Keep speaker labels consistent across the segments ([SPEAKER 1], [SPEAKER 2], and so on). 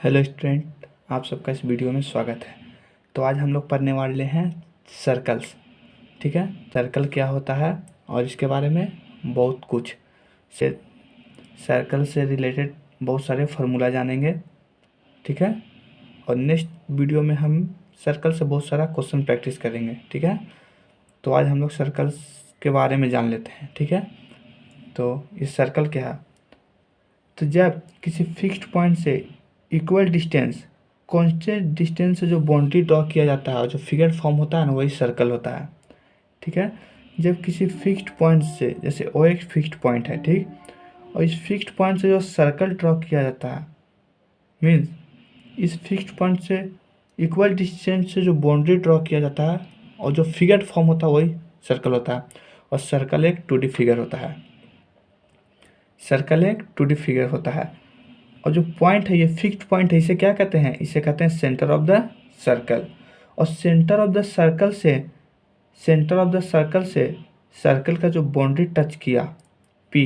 [SPEAKER 1] Hello student, आप सबका इस वीडियो में स्वागत है। तो आज हम लोग पढ़ने वाले हैं सर्कल्स। ठीक है, सर्कल क्या होता है और इसके बारे में बहुत कुछ से सर्कल से रिलेटेड बहुत सारे फार्मूला जानेंगे। ठीक है, और नेक्स्ट वीडियो में हम सर्कल से बहुत सारा क्वेश्चन प्रैक्टिस करेंगे। ठीक है, तो आज हम लोग सर्कल्स के बारे में जान लेते हैं। ठीक है, तो इस सर्कल क्या है? तो जब किसी फिक्स्ड पॉइंट से इक्वल डिस्टेंस कांस्टेंट डिस्टेंस से जो बाउंड्री ड्रॉ किया जाता है और जो फिगर फॉर्म होता है ना, वही सर्कल होता है। ठीक है, जब किसी फिक्स्ड पॉइंट से, जैसे ओ एक फिक्स्ड पॉइंट है, ठीक, और इस फिक्स्ड पॉइंट से जो सर्कल ड्रॉ किया जाता है, मीन्स इस फिक्स्ड पॉइंट से इक्वल डिस्टेंस से जो बाउंड्री ड्रॉ किया जाता है और जो फिगर फॉर्म होता है वही सर्कल होता है। और सर्कल एक 2D फिगर होता है। सर्कल एक 2D फिगर होता है। और जो पॉइंट है, ये फिक्स्ड पॉइंट है, इसे क्या कहते हैं? इसे कहते हैं सेंटर ऑफ द सर्कल। और सेंटर ऑफ द सर्कल से सर्कल का जो बाउंड्री टच किया पी,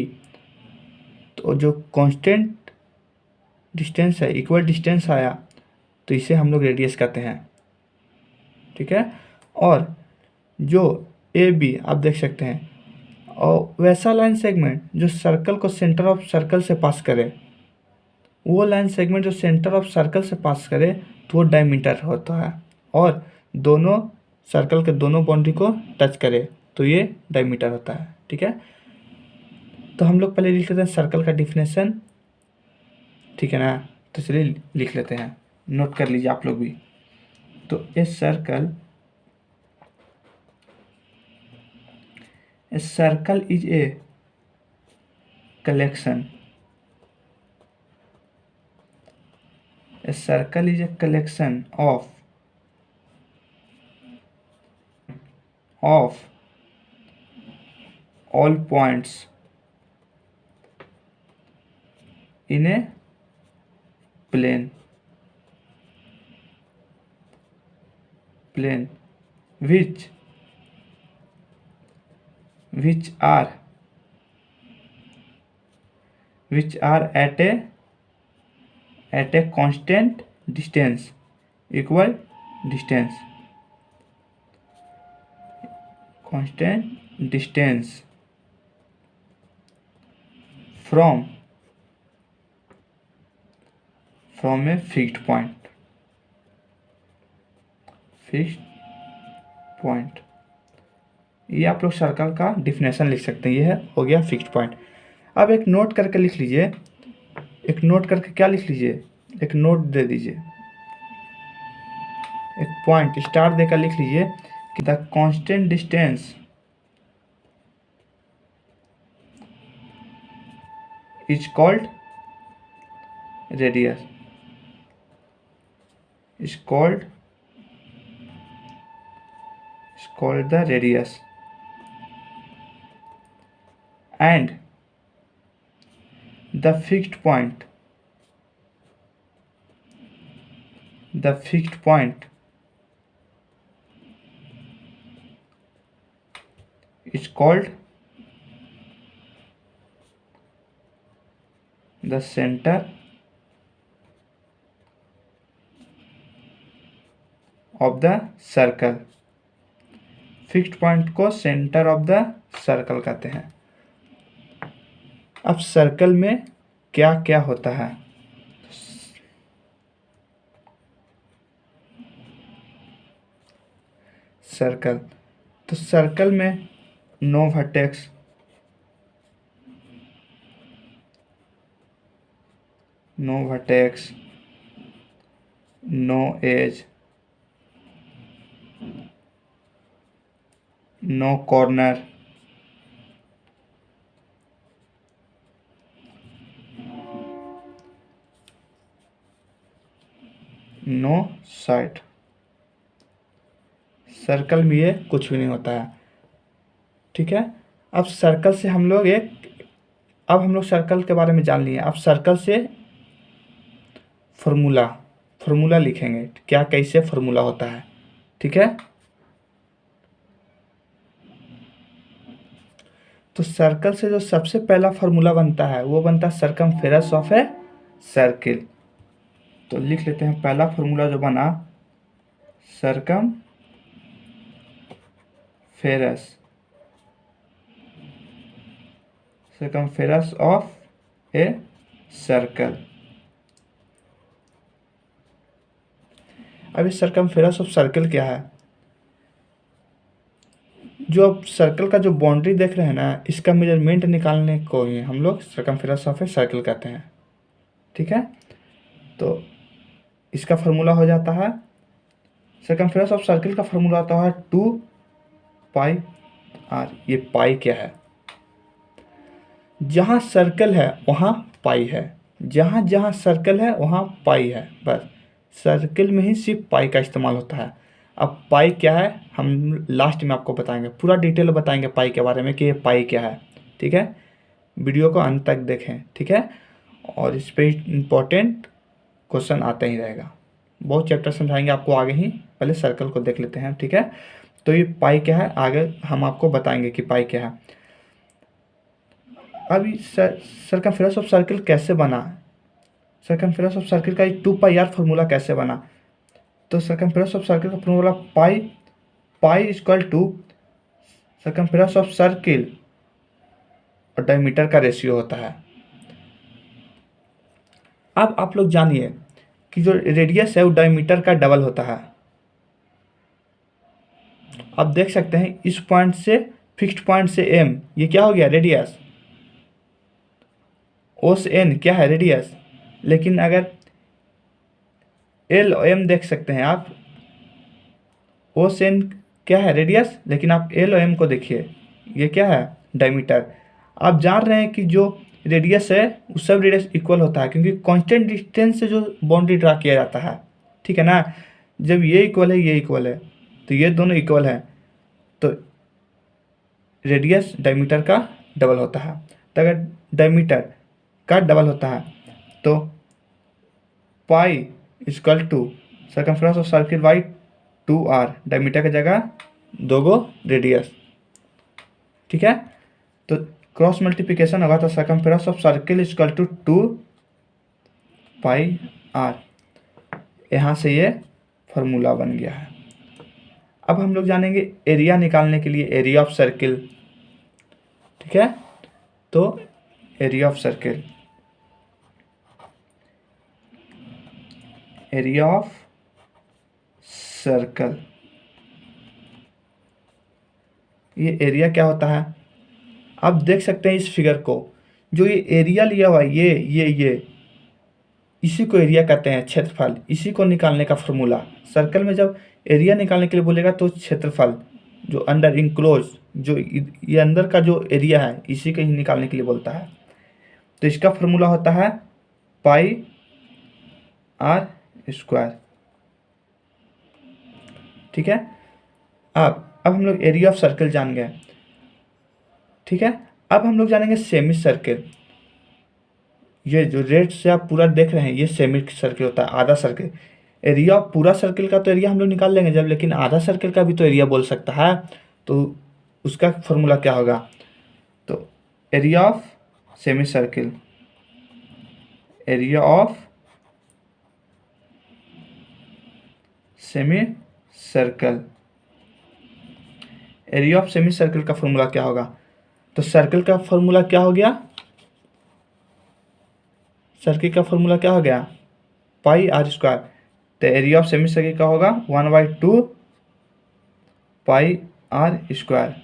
[SPEAKER 1] तो जो कांस्टेंट डिस्टेंस है, इक्वल डिस्टेंस आया, तो इसे हम लोग रेडियस कहते हैं। ठीक है, और जो ए बी आप देख सकते हैं, और वैसा लाइन सेगमेंट जो सर्कल को सेंटर ऑफ सर्कल से पास करे, वो लाइन सेगमेंट जो सेंटर ऑफ सर्कल से पास करे, तो वो डायमीटर होता है। और दोनों सर्कल के दोनों बाउंड्री को टच करे, तो ये डायमीटर होता है। ठीक है, तो हम लोग पहले लिख लेते हैं सर्कल का डिफिनेशन। ठीक है ना, तो चलिए लिख लेते हैं, नोट कर लीजिए आप लोग भी। तो a circle is a collection. A circle is a collection of all points in a plane which are at a constant distance, equal distance, constant distance from a fixed point। ये आप लोग circle का definition लिख सकते हैं। ये है, हो गया फिक्स्ड पॉइंट। अब एक नोट करके लिख लीजिए। एक नोट करके क्या लिख लीजिए? एक नोट दे दीजिए, एक पॉइंट स्टार देकर लिख लीजिए कि the constant distance is called radius, is called the radius, and the fixed point is called the center of the circle. Fixed point को सेंटर ऑफ द सर्कल कहते हैं। अब सर्कल में क्या क्या होता है? सर्कल, तो सर्कल में no vertex, no edge, no corner, no side. Circle में ये कुछ भी नहीं होता है। ठीक है, अब सर्कल से हम लोग अब हम लोग सर्कल के बारे में जान लिए। अब सर्कल से फॉर्मूला लिखेंगे, क्या कैसे फॉर्मूला होता है। ठीक है, तो सर्कल से जो सबसे पहला फॉर्मूला बनता है वो बनता है सरकमफेरेंस ऑफ ए सर्किल। तो लिख लेते हैं पहला फॉर्मूला जो बना, सरकमफेरस ऑफ ए सर्कल। अब इस सरकमफेरस ऑफ सर्कल क्या है? जो आप सर्कल का जो बाउंड्री देख रहे हैं ना, इसका मेजरमेंट निकालने को ही हम लोग सरकमफेरस ऑफ ए सर्कल कहते हैं। ठीक है, तो इसका फार्मूला हो जाता है, सरकमफेरस ऑफ सर्कल का फार्मूला आता है 2πr। ये पाई क्या है? जहाँ सर्कल है वहाँ पाई है, जहाँ जहाँ सर्कल है वहाँ पाई है, बस सर्कल में ही सिर्फ पाई का इस्तेमाल होता है। अब पाई क्या है हम लास्ट में आपको बताएंगे, पूरा डिटेल बताएंगे पाई के बारे में कि ये पाई क्या है। ठीक है, वीडियो को अंत तक देखें। ठीक है, और इस पर इम्पोर्टेंट क्वेश्चन आता ही रहेगा, बहुत चैप्टर समझाएंगे आपको आगे ही, पहले सर्कल को देख लेते हैं। ठीक है, तो ये पाई क्या है आगे हम आपको बताएंगे कि पाई क्या है। अभी सरकमफेरस ऑफ सर्कल कैसे बना, सरकमफेरस ऑफ सर्कल का 2πr फार्मूला कैसे बना? तो सरकमफेरस ऑफ सर्कल का formula pi equal to circumference of circle और डायमीटर का रेशियो होता है। अब आप लोग जानिए कि जो रेडियस है वो डायमीटर का डबल होता है। आप देख सकते हैं इस पॉइंट से फिक्स्ड पॉइंट से m, ये क्या हो गया रेडियस, O से n क्या है रेडियस, लेकिन अगर L और M देख सकते हैं आप, O से n क्या है रेडियस, लेकिन आप L और M को देखिए, ये क्या है डायमीटर। आप जान रहे हैं कि जो रेडियस है वो सब रेडियस इक्वल होता है, क्योंकि कांस्टेंट डिस्टेंस से जो बाउंड्री ड्रा किया जाता है। ठीक है ना, जब ये इक्वल है ये इक्वल है तो ये दोनों इक्वल है, तो रेडियस डायमीटर का डबल होता है। तो अगर डायमीटर का डबल होता है तो pi equal to circumference of circle by 2r, diameter की जगह 2 गो रेडियस। ठीक है, तो क्रॉस मल्टीप्लिकेशन होगा तो circumference of circle equal to 2πr। यहाँ से ये फार्मूला बन गया है। अब हम लोग जानेंगे एरिया निकालने के लिए, एरिया ऑफ सर्कल। ठीक है, तो area of circle, area of circle, ये एरिया क्या होता है आप देख सकते हैं इस फिगर को, जो ये एरिया लिया हुआ है ये इसी को एरिया कहते हैं, क्षेत्रफल। इसी को निकालने का फॉर्मूला, सर्कल में जब एरिया निकालने के लिए बोलेगा तो क्षेत्रफल जो अंडर इंक्लोज, जो ये अंदर का जो एरिया है इसी को ही निकालने के लिए बोलता है। तो इसका फॉर्मूला होता है पाई r स्क्वायर। ठीक है, अब हम लोग एरिया ऑफ सर्कल जान गए। ठीक है, अब हम लोग जानेंगे सेमी सर्कल। ये जो रेड से आप पूरा देख रहे हैं ये सेमी सर्कल होता है, आधा सर्कल। एरिया ऑफ पूरा सर्कल का तो एरिया हम लोग निकाल लेंगे जब, लेकिन आधा सर्कल का भी तो एरिया बोल सकता है, तो उसका फॉर्मूला क्या होगा? तो area of semi circle, area of semi circle, area of semi circle का फॉर्मूला क्या होगा? तो सर्कल का फॉर्मूला क्या हो गया, सर्कल का फॉर्मूला क्या हो गया पाई r स्क्वायर। तो एरिया ऑफ सेमी सर्कल का होगा 1/2 पाई r स्क्वायर।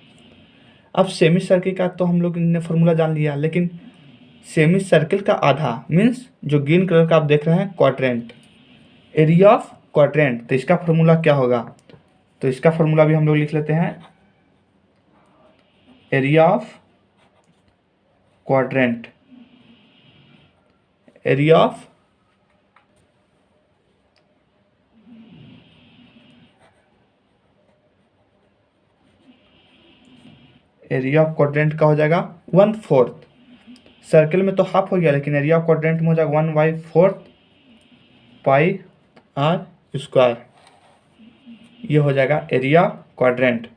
[SPEAKER 1] अब सेमी सर्कल का तो हम लोग ने फॉर्मूला जान लिया, लेकिन सेमी सर्कल का आधा मीन्स जो ग्रीन कलर का आप देख रहे हैं क्वाड्रेंट, एरिया ऑफ क्वाड्रेंट, तो इसका फॉर्मूला क्या होगा? तो इसका फॉर्मूला भी हम लोग लिख लेते हैं, area of quadrant, area of quadrant का हो जाएगा 1/4। सर्कल में तो हाफ हो गया, लेकिन एरिया ऑफ क्वाड्रेंट में हो जाएगा 1/4 पाई r स्क्वायर। ये हो जाएगा एरिया क्वाड्रेंट।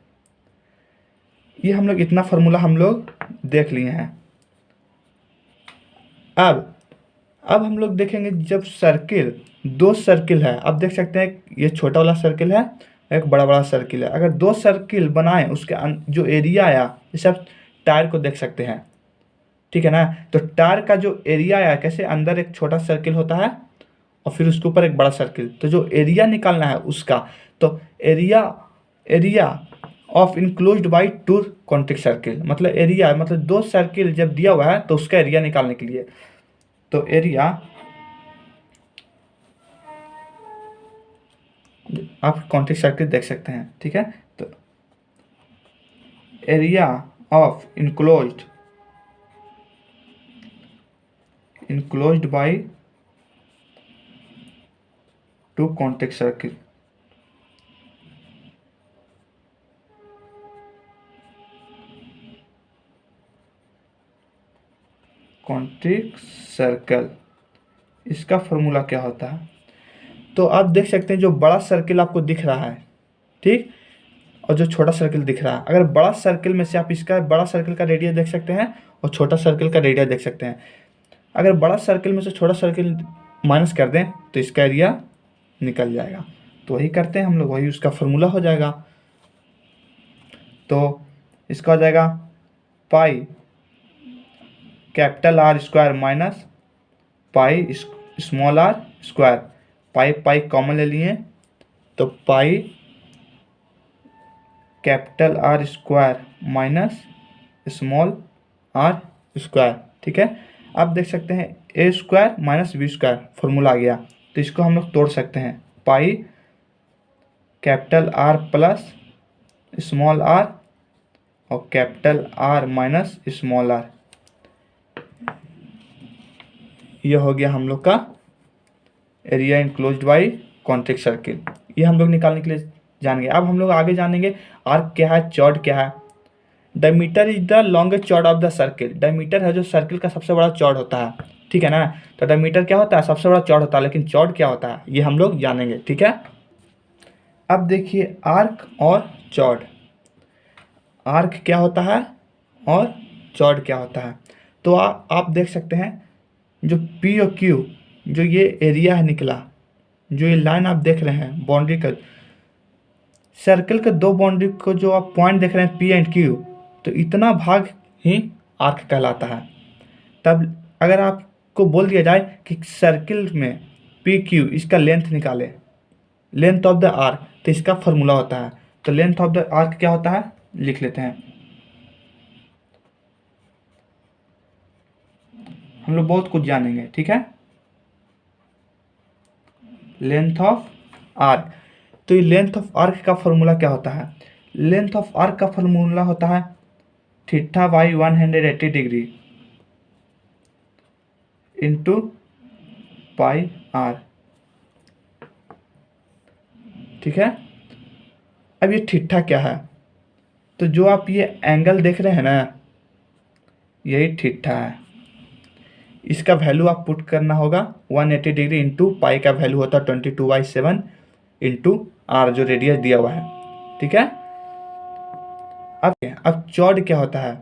[SPEAKER 1] ये हम लोग इतना फार्मूला हम लोग देख लिए हैं। अब अब हम लोग देखेंगे जब सर्किल, दो सर्किल है, अब देख सकते हैं ये छोटा वाला सर्किल है, एक बड़ा बड़ा सर्किल है, अगर दो सर्किल बनाए उसके जो एरिया आया, जैसे आप टायर को देख सकते हैं, ठीक है ना। तो टायर का जो एरिया आया, कैसे अंदर एक छोटा सर्किल होता है और फिर उसके ऊपर एक बड़ा सर्किल, तो जो एरिया निकालना है उसका, तो area area of enclosed by two context circle, मतलब एरिया मतलब दो सर्किल जब दिया हुआ है तो उसका एरिया निकालने के लिए, तो एरिया आप कॉन्टेक्स्ट सर्किल देख सकते हैं, ठीक है। तो area of enclosed by two context circle, context circle, इसका फॉर्मूला क्या होता है। तो आप देख सकते हैं जो बड़ा सर्किल आपको दिख रहा है, ठीक, और जो छोटा सर्किल दिख रहा है, अगर बड़ा सर्किल में से आप इसका बड़ा सर्किल का रेडियस देख सकते हैं और छोटा सर्किल का रेडियस देख सकते हैं, अगर बड़ा सर्किल में से छोटा सर्किल माइनस कर दें तो इसका एरिया निकल जाएगा। तो वही करते हैं हम लोग, वही उसका फॉर्मूला हो जाएगा। तो इसका हो जाएगा pi capital R square minus pi small R square, pi pi common ले लिए तो pi capital R square minus small R square, ठीक है। आप देख सकते हैं A square minus B square formula आ गया, तो इसको हम लोग तोड़ सकते हैं, pi capital R plus small R और capital R minus small R, ये हो गया हम लोग का area enclosed by context circle. ये हम लोग निकालने के लिए जान गए। अब हम लोग आगे जानेंगे आर्क क्या है, चॉर्ड क्या है। Diameter is the longest chord of the circle, diameter है जो सर्किल का सबसे बड़ा चॉर्ड होता है, ठीक है ना। तो डायमीटर क्या होता है, सबसे बड़ा चॉर्ड होता है, लेकिन चॉर्ड क्या होता है ये हम लोग जानेंगे, ठीक है। अब देखिए आर्क और चॉर्ड, आर्क क्या होता है और चॉर्ड क्या होता है। तो आप देख सकते हैं जो पी और क्यू, जो ये एरिया है निकला, जो ये लाइन आप देख रहे हैं बाउंड्री का, सर्कल के दो बाउंड्री को जो आप पॉइंट देख रहे हैं पी एंड क्यू, तो इतना भाग ही आर्क कहलाता है। तब अगर आपको बोल दिया जाए कि सर्किल में पी क्यू इसका लेंथ निकाले, लेंथ ऑफ द आर्क, तो इसका फॉर्मूला होता है, तो लेंथ ऑफ द आर्क क्या होता है लिख लेते हैं। हम लोग बहुत कुछ जानेंगे, ठीक है। लेंथ ऑफ आर्क, तो ये लेंथ ऑफ आर्क का फॉर्मूला क्या होता है, लेंथ ऑफ आर्क का फॉर्मूला होता है theta by 180 degree into pi r, ठीक है। अब ये थीटा क्या है, तो जो आप ये एंगल देख रहे हैं ना, यही थीटा है, इसका वैल्यू आप पुट करना होगा 180 डिग्री इंटू पाई का वैल्यू होता है 22/7 इंटू आर जो रेडियस दिया हुआ है, ठीक है। अब चॉर्ड क्या होता है,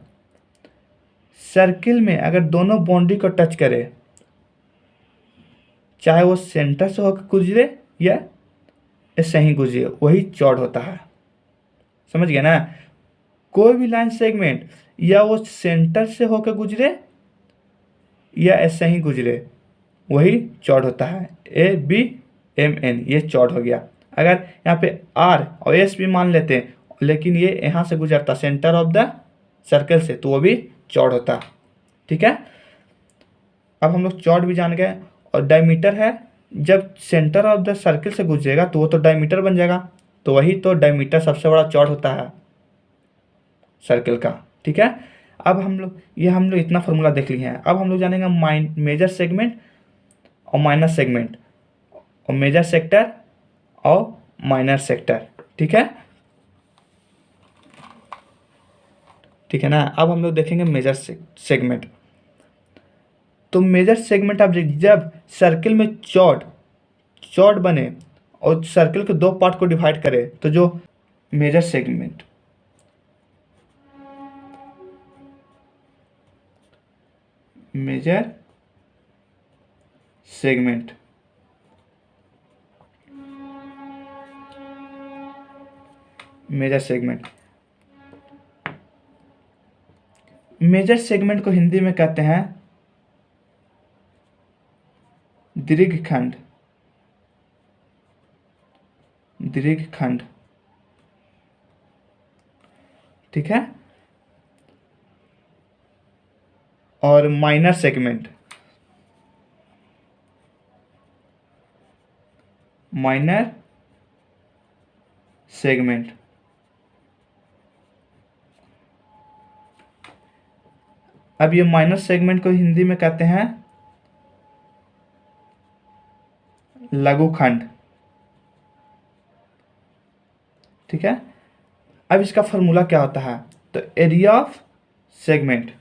[SPEAKER 1] सर्किल में अगर दोनों बाउंड्री को टच करे, चाहे वो सेंटर से होकर गुजरे या ऐसे ही गुजरे, वही चॉर्ड होता है, समझ गया ना। कोई भी लाइन सेगमेंट या वो सेंटर से होकर गुजरे या ऐसे ही गुजरे, वही चौड़ होता है, ए बी एम एन, ये चौड़ हो गया। अगर यहाँ पे आर और एस भी मान लेते हैं, लेकिन ये यहाँ से गुजरता सेंटर ऑफ द सर्कल से, तो वो भी चौड़ होता, ठीक है। अब हम लोग चौड़ भी जान गए। और डायमीटर है, जब सेंटर ऑफ द सर्कल से गुजरेगा तो वो तो डायमीटर बन जाएगा, तो वही तो डायमीटर सबसे बड़ा चौड़ होता है सर्कल का, ठीक है। अब हम लोग इतना फॉर्मूला देख लिए हैं। अब हम लोग जानेंगे मेजर सेगमेंट और माइनर सेगमेंट, और मेजर सेक्टर और माइनर सेक्टर, ठीक है, ठीक है ना। अब हम लोग देखेंगे मेजर सेगमेंट। तो मेजर सेगमेंट आप जब सर्किल में चौड़ बने और सर्किल के दो पार्ट को डिवाइड करे, तो जो major segment, major segment. Major segment. Major segment को हिंदी में कहते हैं दीर्घखंड। दीर्घखंड, ठीक है। और माइनर सेगमेंट। Minor segment. अब ये माइनर सेगमेंट को हिंदी में कहते हैं लघुखंड, ठीक है। अब इसका फॉर्मूला क्या होता है? तो area of segment,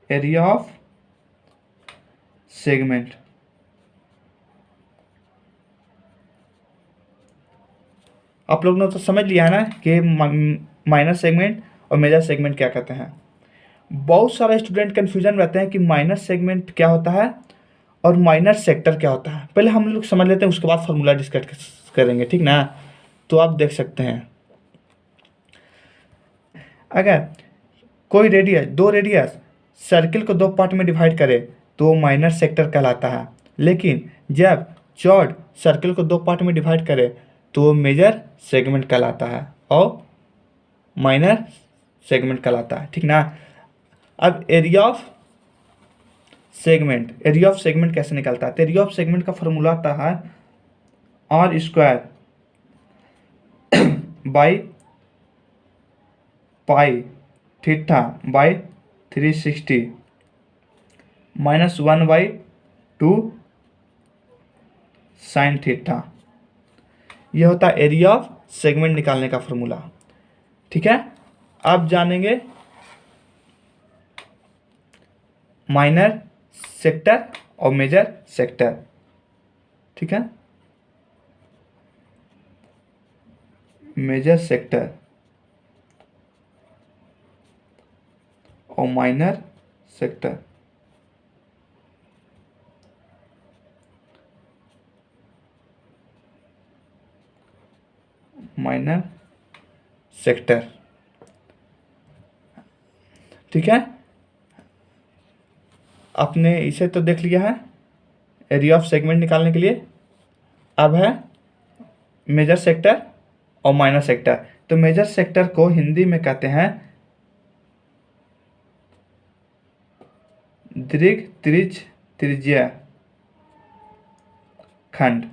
[SPEAKER 1] area of segment आप लोग ने तो समझ लिया है ना कि माइनर सेगमेंट और मेजर सेगमेंट क्या कहते हैं। बहुत सारे स्टूडेंट कंफ्यूजन रहते हैं कि माइनर सेगमेंट क्या होता है और माइनर सेक्टर क्या होता है। पहले हम लोग समझ लेते हैं, उसके बाद फार्मूला डिस्कस करेंगे, ठीक ना। तो आप देख सकते हैं, अगर कोई रेडियस, दो रेडियस सर्किल को दो पार्ट में डिवाइड करे तो वो माइनर सेक्टर कहलाता है। लेकिन जब चौड़ सर्किल को दो पार्ट में डिवाइड करे तो वो मेजर सेगमेंट कहलाता है और माइनर सेगमेंट कहलाता है, ठीक ना। अब area of segment, area of segment कैसे निकलता है? तो एरिया ऑफ सेगमेंट का फॉर्मूला आता है r square by pi theta by 360 minus 1/2 sine theta. यह होता है एरिया ऑफ सेगमेंट निकालने का फॉर्मूला, ठीक है। अब जानेंगे माइनर सेक्टर और मेजर सेक्टर, ठीक है। मेजर सेक्टर और माइनर सेक्टर। माइनर सेक्टर, ठीक है। आपने इसे तो देख लिया है एरिया ऑफ सेगमेंट निकालने के लिए। अब है मेजर सेक्टर और माइनर सेक्टर। तो मेजर सेक्टर को हिंदी में कहते हैं दीर्घ त्रिज्य त्रिज्या खंड,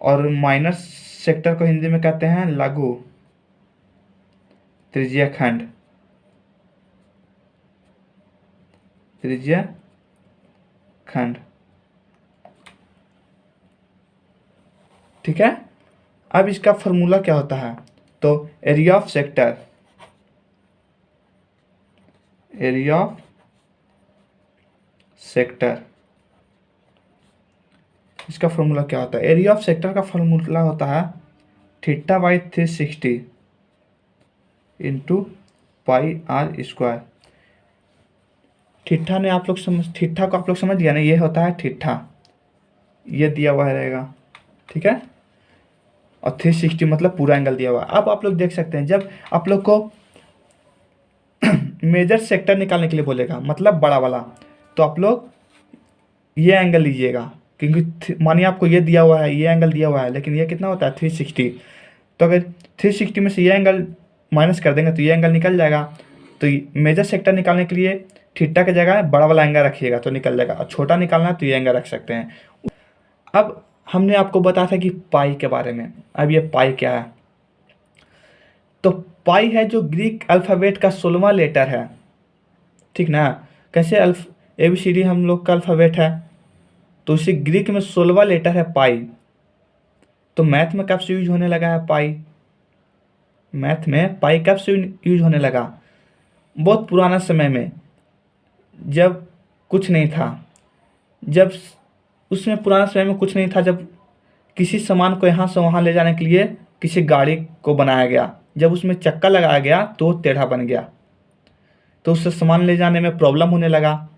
[SPEAKER 1] और माइनर सेक्टर को हिंदी में कहते हैं लघु त्रिज्या खंड, त्रिज्या खंड, ठीक है। अब इसका फॉर्मूला क्या होता है? तो area of sector, area of sector, इसका फॉर्मूला क्या होता है? एरिया ऑफ सेक्टर का फॉर्मूला होता है theta by 360 into pi r square. Theta ने आप लोग थीटा को आप लोग समझ लिया ना, ये होता है थीटा, ये दिया हुआ रहेगा, ठीक है। और 360 मतलब पूरा एंगल दिया हुआ है। अब आप लोग देख सकते हैं जब आप लोग को मेजर सेक्टर निकालने के लिए बोलेगा, मतलब बड़ा वाला, तो आप लोग ये एंगल लीजिएगा, क्योंकि मानिए आपको ये दिया हुआ है, ये एंगल दिया हुआ है, लेकिन ये कितना होता है 360। तो अगर 360 में से ये एंगल माइनस कर देंगे तो ये एंगल निकल जाएगा। तो मेजर सेक्टर निकालने के लिए थीटा की जगह बड़ा वाला एंगल रखिएगा तो निकल जाएगा, और छोटा निकालना है तो ये एंगल रख सकते हैं। अब हमने आपको बताया था कि पाई के बारे में। अब ये पाई क्या है? तो पाई है जो ग्रीक अल्फ़ाबेट का 16वां लेटर है, ठीक ना। कैसे ABCD हम लोग का अल्फ़ाबेट है, तो उसी ग्रीक में 16वां लेटर है पाई। तो मैथ में कब से यूज होने लगा है पाई? मैथ में पाई कब से यूज होने लगा? बहुत पुराना समय में, जब कुछ नहीं था, जब उसमें पुराने समय में कुछ नहीं था, जब किसी सामान को यहाँ से वहाँ ले जाने के लिए किसी गाड़ी को बनाया गया, जब उसमें चक्का लगाया गया तो टेढ़ा बन गया, तो उससे सामान ले जाने में प्रॉब्लम होने लगा।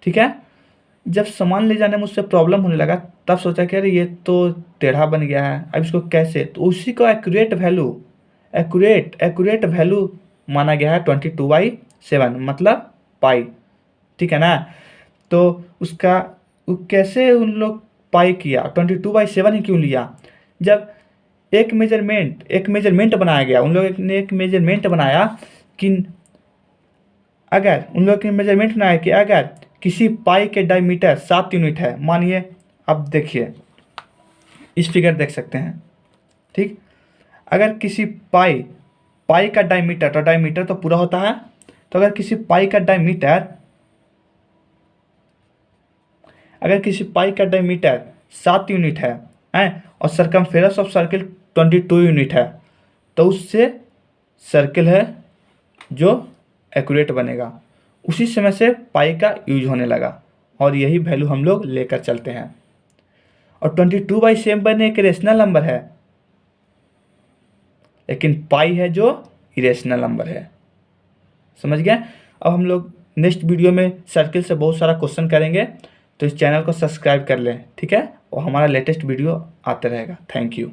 [SPEAKER 1] ठीक है, जब सामान ले जाने में उससे प्रॉब्लम होने लगा तब सोचा कि अरे ये तो टेढ़ा बन गया है, अब इसको कैसे, तो उसी को एक्यूरेट वैल्यू माना गया है 22/7 मतलब पाई। ठीक है ना, तो उसका कैसे उन लोग पाई किया, 22/7 ही क्यों लिया? जब एक मेजरमेंट बनाया गया, उन लोग ने एक मेजरमेंट बनाया कि अगर किसी पाई के डायमीटर 7 यूनिट है, मानिए, अब देखिए इस फिगर देख सकते हैं। ठीक, अगर किसी पाई का डायमीटर, तो डायमीटर तो पूरा होता है, तो अगर किसी पाई का डायमीटर 7 यूनिट है और सरकमफेरेंस ऑफ सर्किल 22 यूनिट है, तो उससे सर्किल है जो एक्यूरेट बनेगा। उसी समय से पाई का यूज होने लगा और यही वैल्यू हम लोग लेकर चलते हैं। और 22/7 एक रेशनल नंबर है, लेकिन पाई है जो इरेशनल नंबर है। समझ गए? अब हम लोग नेक्स्ट वीडियो में सर्किल से बहुत सारा क्वेश्चन करेंगे, तो इस चैनल को सब्सक्राइब कर लें। ठीक है, और हमारा लेटेस्ट वीडियो आते रहेगा। Thank you.